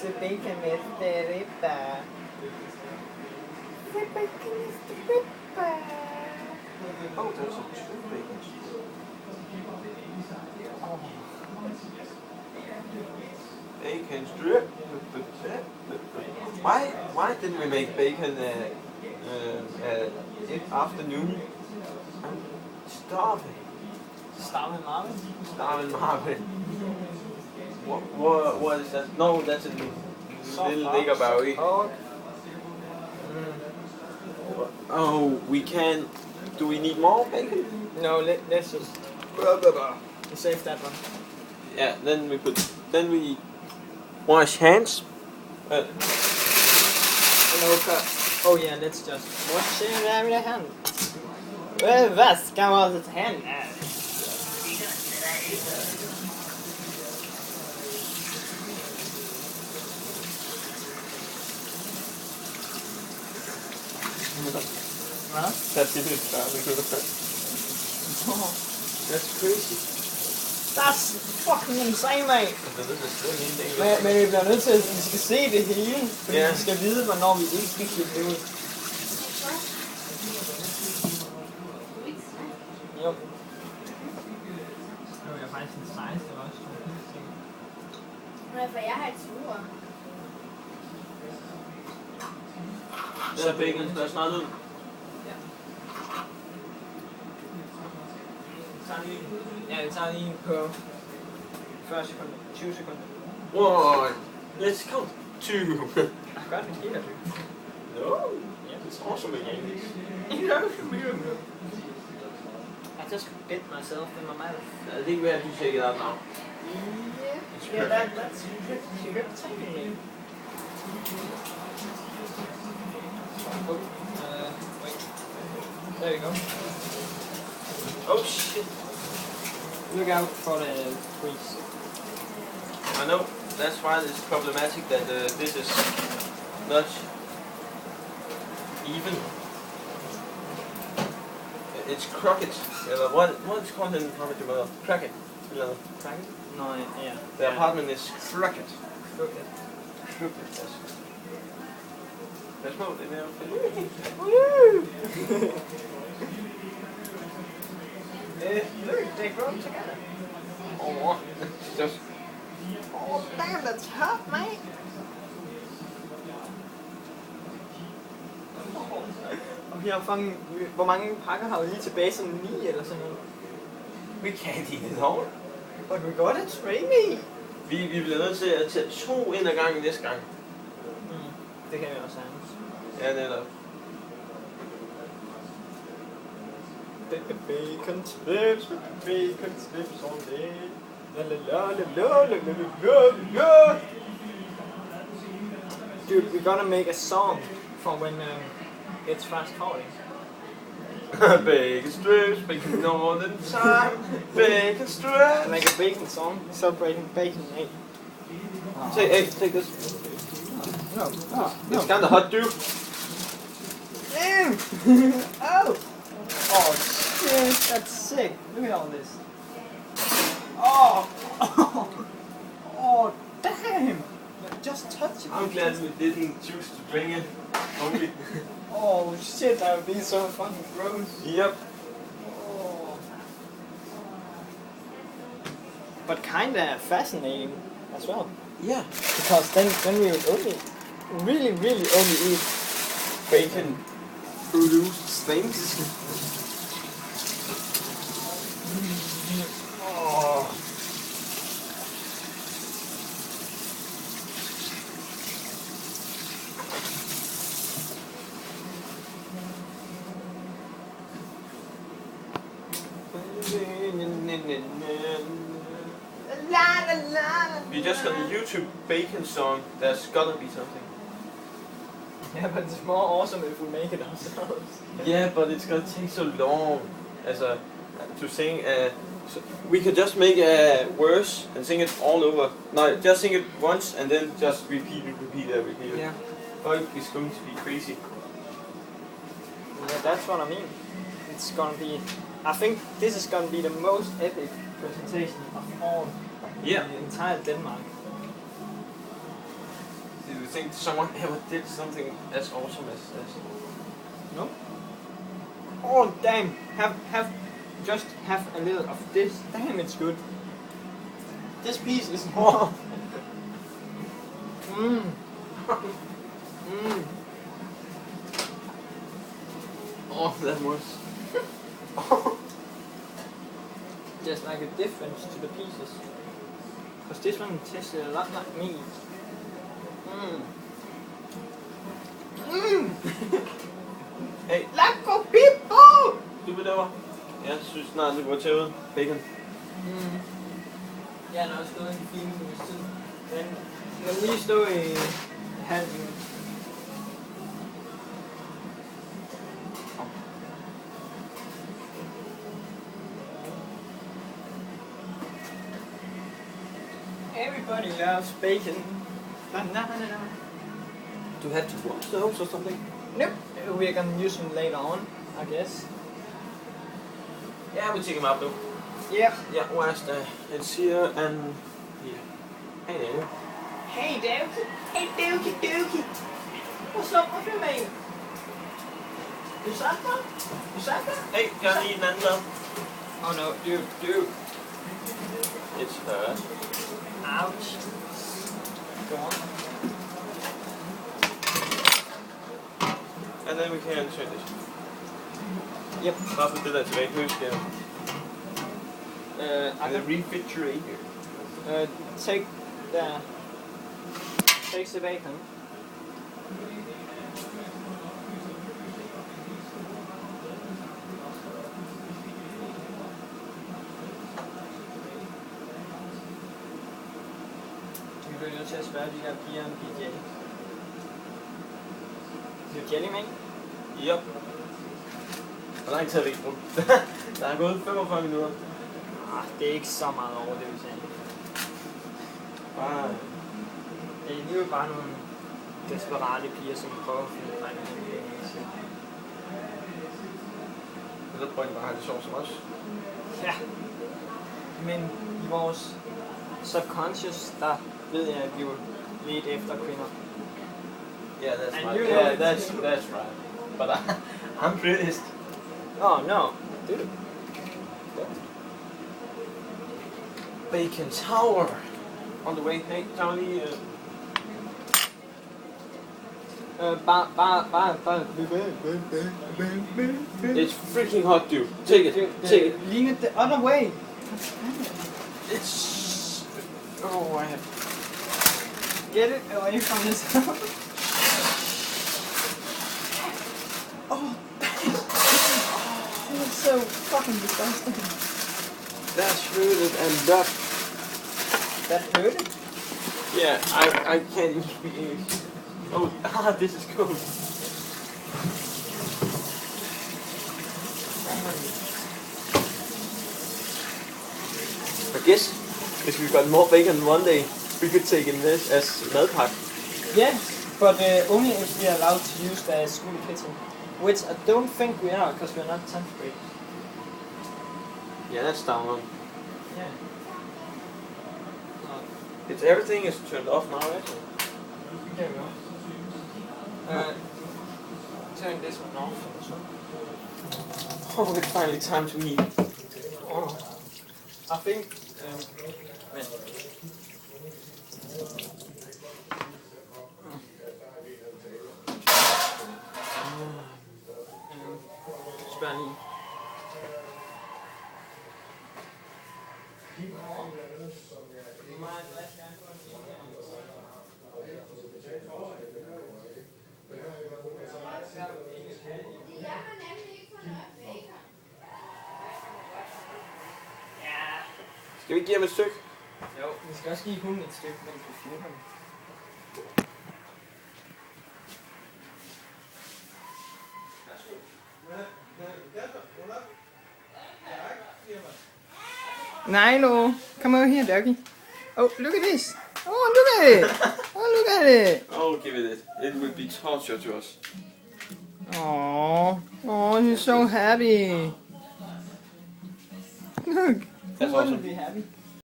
The bacon is the ripper. The bacon is the ripper. Oh, there's a two bacons. Bacon strip. Why didn't we make bacon in afternoon? I'm starving. Starving Marvin? Starving Marvin. What is that? No, that's a little niggerberry. Oh, we can. Do we need more bacon? No, let's just save that one. Yeah, then we wash hands. Oh yeah, let's just wash every hand. Vaska was hand. Huh? That's it. That's crazy. That's fucking insane, mate. Men vi bliver nødt til, at vi skal se det hele, fordi vi skal vide, hvornår vi ikke skal klippe det ud. Jo. Nu er jeg faktisk en 16 også. Nej, for jeg har et suger. Så bacon står snart ud. Jeg tager lige på 40 sekunder, 20 sekunder. 1, let's count 2. Gør det helt. No, it's awesome again. I just bit myself in my mouth. I think we have to take it out now. Yeah, that's pretty good timing. Wait. There you go. Oh shit. Look out for the freeze. I know, that's why it's problematic that this is not even. It's crooked. What's called in property model? Crooked. Crooked? No, yeah. The apartment is crooked. Crooked. Crooked, yes. Let's move it now. Look, they grow together. Oh, just. Oh, damn, that's hot, mate. Og vi har fanget, hvor mange pakker har vi lige tilbage? Sådan 9 eller sådan noget? We can't eat it all. But we got it, Rainy. Vi bliver nødt til at tage 2 ind ad gangen næste gang. Det kan vi også sagtens. Ja, netop. Bacon strips on day. La la la la la la la la. Dude, we're gonna make a song for when it's fast forwarding. Bacon strips, bacon all the time. Bacon strips. Make a bacon song celebrating bacon, mate. Take this. No. It's kind of hot, dude. Oh! Oh shit, that's sick. Look at all this. Oh! Oh, damn! Just touch it. I'm glad we didn't choose to bring it only. Oh shit, that would be so fucking gross. Yep. Oh. But kinda fascinating as well. Yeah. Because then we would only, really only eat Bacon produced things. Oh. We just got a YouTube bacon song. There's gotta be something. Yeah, but it's more awesome if we make it ourselves. Yeah, but it's gonna take so long to sing. So we could just make a verse and sing it all over. No, just sing it once and then just repeat it. Yeah. Oh, it's going to be crazy. Yeah, that's what I mean. It's gonna be. I think this is gonna be the most epic presentation of all. Yeah. In the entire Denmark. think someone ever did something as awesome as this. No. Oh damn! Just have a little of this. Damn, it's good. This piece is more. Mmm. Mmm. Oh, that was. There's like a difference to the pieces. Because this one tasted a lot like meat. Mmm. Mmm. Hey, Laco people! du vil derovre? Jeg synes snart, det går til ud. Bacon. Mm. Jeg har også stået en fin minuts tid. Men jeg må lige stå i halv minut. Everybody loves bacon. Na. Do you have to wash those or something? Nope. We're gonna use them later on, I guess. Yeah, we'll take them out though. Yeah. Yeah, where's the... It's here and here. Hey there. Hey Dookie. Hey Dookie. What's up with you, mate? You sat down? You sat down? Hey, jeg har lige en anden mad. Oh no, dude. It's her. Ouch. Go on. And then we can change it. Yep. Bare for det der tilbage i køleskabet. I And the refrigerator. take the bacon. Vi bliver nødt til at spørge de her piger om de er jelly. Det er jelly, mate? Yep. Hvor lang tid har vi ikke brugt? Der er gået 45 minutter. Det er ikke så meget over det, vi sagde. Bare... Det er alligevel bare nogle desperate piger, som prøver at finde frem til det. Så prøver de bare at have det sjovt som os. Ja. Men i vores subconscious, der ved jeg, at vi vil lede efter kvinder. Yeah, that's And right. you Yeah, know- that's right. But I'm pissed. Oh no, dude. Bacon Tower. On the way. Hey, tager lige... Bare. It's freaking hot, dude. Take it. Take it. Lean it the other way. It's... Oh, I have... Get it away from this. Oh, that's so fucking disgusting. That's hurted and that... That hurt it? Yeah, I can't even speak English. Oh, this is cool. I guess if we got more bacon one day, we could take in this as madpakke. Yes, but only if we are allowed to use the school kitchen. Which I don't think we are, because we're not 10th grade. Yeah, that's down on. Yeah. It's everything is turned off now, actually. There we go. Turn this one off. Oh, it's finally time to eat. Oh. I think. Wait. Spørg lige. Skal vi give ham et stykke? Jo, vi skal også give hunden et stykke, mens vi filmer den. Nilo, come over here, doggy. Oh, look at this. Oh, look at it. Oh, look at it. Oh, give it it. It will be torture to us. Oh, he's so happy. Look, who That's wouldn't awesome. be happy?